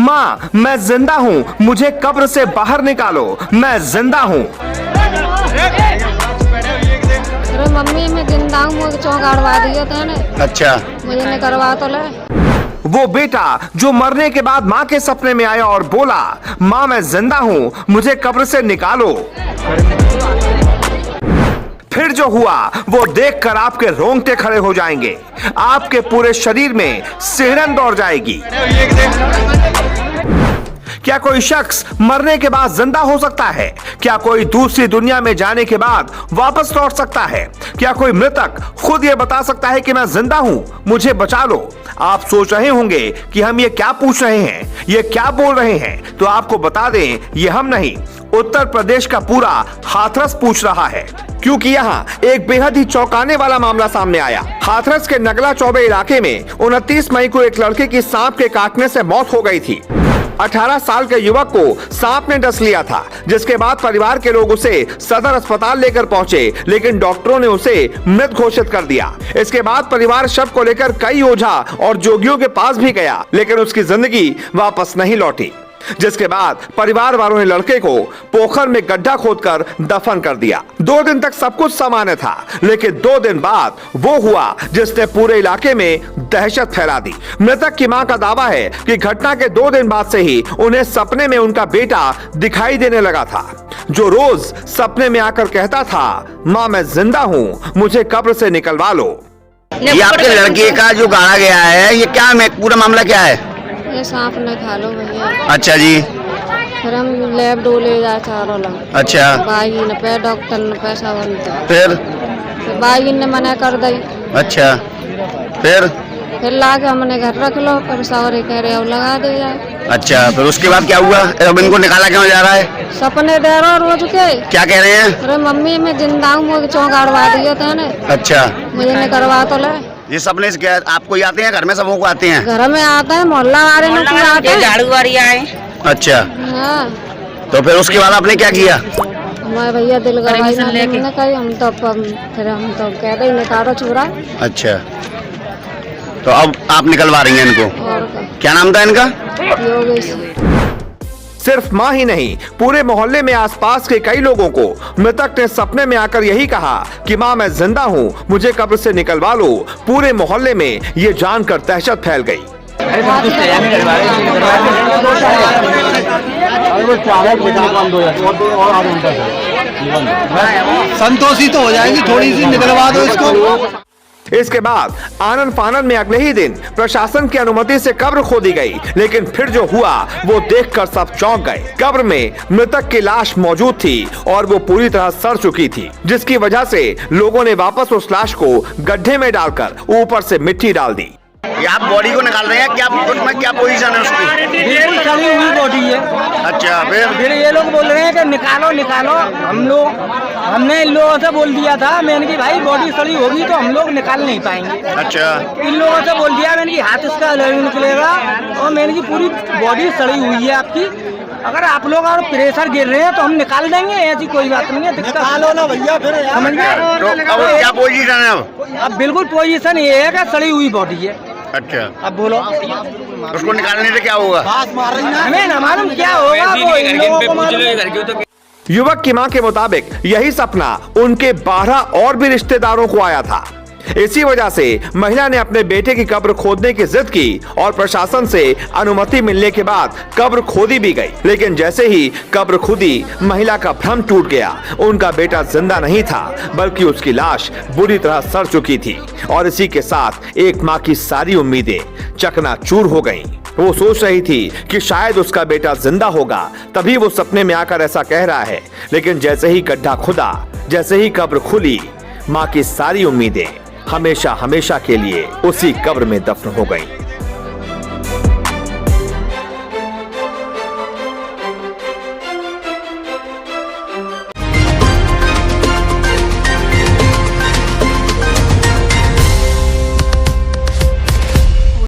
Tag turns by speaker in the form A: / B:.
A: माँ मैं जिंदा हूँ, मुझे कब्र से बाहर निकालो, मैं जिंदा हूँ।
B: अरे मम्मी मैं जिंदा हूँ, मुझे चौंक अड़वा दिया था।
C: अच्छा,
B: मुझे नहीं करवा तो ले।
A: वो बेटा जो मरने के बाद माँ के सपने में आया और बोला, माँ मैं जिंदा हूँ, मुझे कब्र से निकालो। फिर जो हुआ वो देखकर आपके रोंगटे खड़े हो जाएंगे, आपके पूरे शरीर में सिहरन दौड़ जाएगी। क्या कोई शख्स मरने के बाद जिंदा हो सकता है? क्या कोई दूसरी दुनिया में जाने के बाद वापस लौट सकता है? क्या कोई मृतक खुद ये बता सकता है कि मैं जिंदा हूं, मुझे बचा लो? आप सोच रहे होंगे कि हम ये क्या पूछ रहे हैं, ये क्या बोल रहे हैं, तो आपको बता दें ये हम नहीं, उत्तर प्रदेश का पूरा हाथरस पूछ रहा है, क्योंकि यहाँ एक बेहद ही चौंकाने वाला मामला सामने आया। हाथरस के नगला चौबे इलाके में 29 मई को एक लड़के की सांप के काटने से मौत हो गई थी। 18 साल के युवक को सांप ने डस लिया था, जिसके बाद परिवार के लोग उसे सदर अस्पताल लेकर पहुंचे, लेकिन डॉक्टरों ने उसे मृत घोषित कर दिया। इसके बाद परिवार शव को लेकर कई ओझा और जोगियों के पास भी गया, लेकिन उसकी जिंदगी वापस नहीं लौटी। जिसके बाद परिवार वालों ने लड़के को पोखर में गड्ढा खोदकर दफन कर दिया। 2 दिन तक सब कुछ सामान्य था, लेकिन 2 दिन बाद वो हुआ जिसने पूरे इलाके में दहशत फैला दी। मृतक की मां का दावा है कि घटना के 2 दिन बाद से ही उन्हें सपने में उनका बेटा दिखाई देने लगा था, जो रोज सपने में आकर कहता था, माँ मैं जिंदा हूँ, मुझे कब्र से निकलवा लो।
C: ये आपके लड़के का जो गाड़ा गया है, ये क्या पूरा मामला क्या है?
B: ये सांप ने खा लो भैया।
C: अच्छा जी।
B: फिर हम लैब डोले जा चारों लंग।
C: अच्छा।
B: बागी ने पे डॉक्टर ने पैसा बनता।
C: फिर
B: बागी ने मना कर दी।
C: अच्छा। फिर
B: लाके हमने घर रख लो, पर सवरे कह रहे अब लगा दे जाए।
C: अच्छा, फिर उसके बाद क्या हुआ? अब इनको निकाला क्यों जा रहा है?
B: सपने दे रहा रोज के। क्या
C: कह रहे हैं?
B: अरे मम्मी मैं जिंदा हूँ, मुझे चौंक अड़वा दिया था।
C: अच्छा, मुझे
B: नहीं करवा तो ले।
C: ये सपने से क्या आपको ही आते हैं, घर में सबों को आते हैं?
B: घर में आता है, मोहल्ला वाले में आते हैं,
D: झाड़ू वाली आए।
C: अच्छा।
B: हाँ।
C: तो फिर उसके बाद आपने क्या किया?
B: मैं भैया दिल गवाई ना कही, हम तो फिर हम तो कह रहे निकालो चूरा।
C: अच्छा, तो अब आप निकलवा रही हैं इनको?
B: और
C: क्या नाम था इनका?
B: योगेश।
A: सिर्फ मां ही नहीं, पूरे मोहल्ले में आसपास के कई लोगों को मृतक ने सपने में आकर यही कहा कि मां मैं जिंदा हूं, मुझे कब्र से निकलवा लो। पूरे मोहल्ले में ये जानकर दहशत फैल गई।
E: संतोषी तो हो जाएगी, थोड़ी सी निकलवा दो इसको।
A: इसके बाद आनन फानन में अगले ही दिन प्रशासन की अनुमति से कब्र खोदी गई, लेकिन फिर जो हुआ वो देखकर सब चौंक गए। कब्र में मृतक की लाश मौजूद थी और वो पूरी तरह सड़ चुकी थी, जिसकी वजह से लोगों ने वापस उस लाश को गड्ढे में डालकर ऊपर से मिट्टी डाल दी।
C: ये आप बॉडी को निकाल रहे हैं, क्या उसमें क्या पोजीशन है उसकी?
E: बिल्कुल सड़ी हुई बॉडी है।
C: अच्छा,
E: फिर ये लोग बोल रहे हैं कि निकालो निकालो। हमने इन लोगों से बोल दिया था, मैंने की भाई बॉडी सड़ी होगी तो हम लोग निकाल नहीं पाएंगे।
C: अच्छा।
E: इन लोगों से बोल दिया, मैंने की हाथ इसका अलग निकलेगा, और मैंने की पूरी बॉडी सड़ी हुई है आपकी, अगर आप लोग और प्रेशर गिर रहे हैं तो हम निकाल देंगे, ऐसी कोई बात नहीं है। निकालो ना भैया, फिर समझ गए?
C: अब क्या पोजीशन है? अब
E: बिल्कुल पोजीशन ये है कि सड़ी हुई बॉडी है।
C: अच्छा,
E: अब बोलो
C: उसको निकालने से क्या होगा?
E: हमें ना मालूम क्या होगा, वो इन लोगों को मालूम।
A: युवक की मां के मुताबिक यही सपना उनके 12 और भी रिश्तेदारों को आया था। इसी वजह से महिला ने अपने बेटे की कब्र खोदने की जिद की और प्रशासन से अनुमति मिलने के बाद कब्र खोदी भी गई। लेकिन जैसे ही कब्र खुदी, महिला का भ्रम टूट गया। उनका बेटा जिंदा नहीं था, बल्कि उसकी लाश बुरी तरह सड़ चुकी थी, और इसी के साथ एक माँ की सारी उम्मीदें चकनाचूर हो गईं। वो सोच रही थी कि शायद उसका बेटा जिंदा होगा, तभी वो सपने में आकर ऐसा कह रहा है। लेकिन जैसे ही गड्ढा खुदा, जैसे ही कब्र खुली, माँ की सारी उम्मीदें हमेशा हमेशा के लिए उसी कब्र में दफन हो गईं।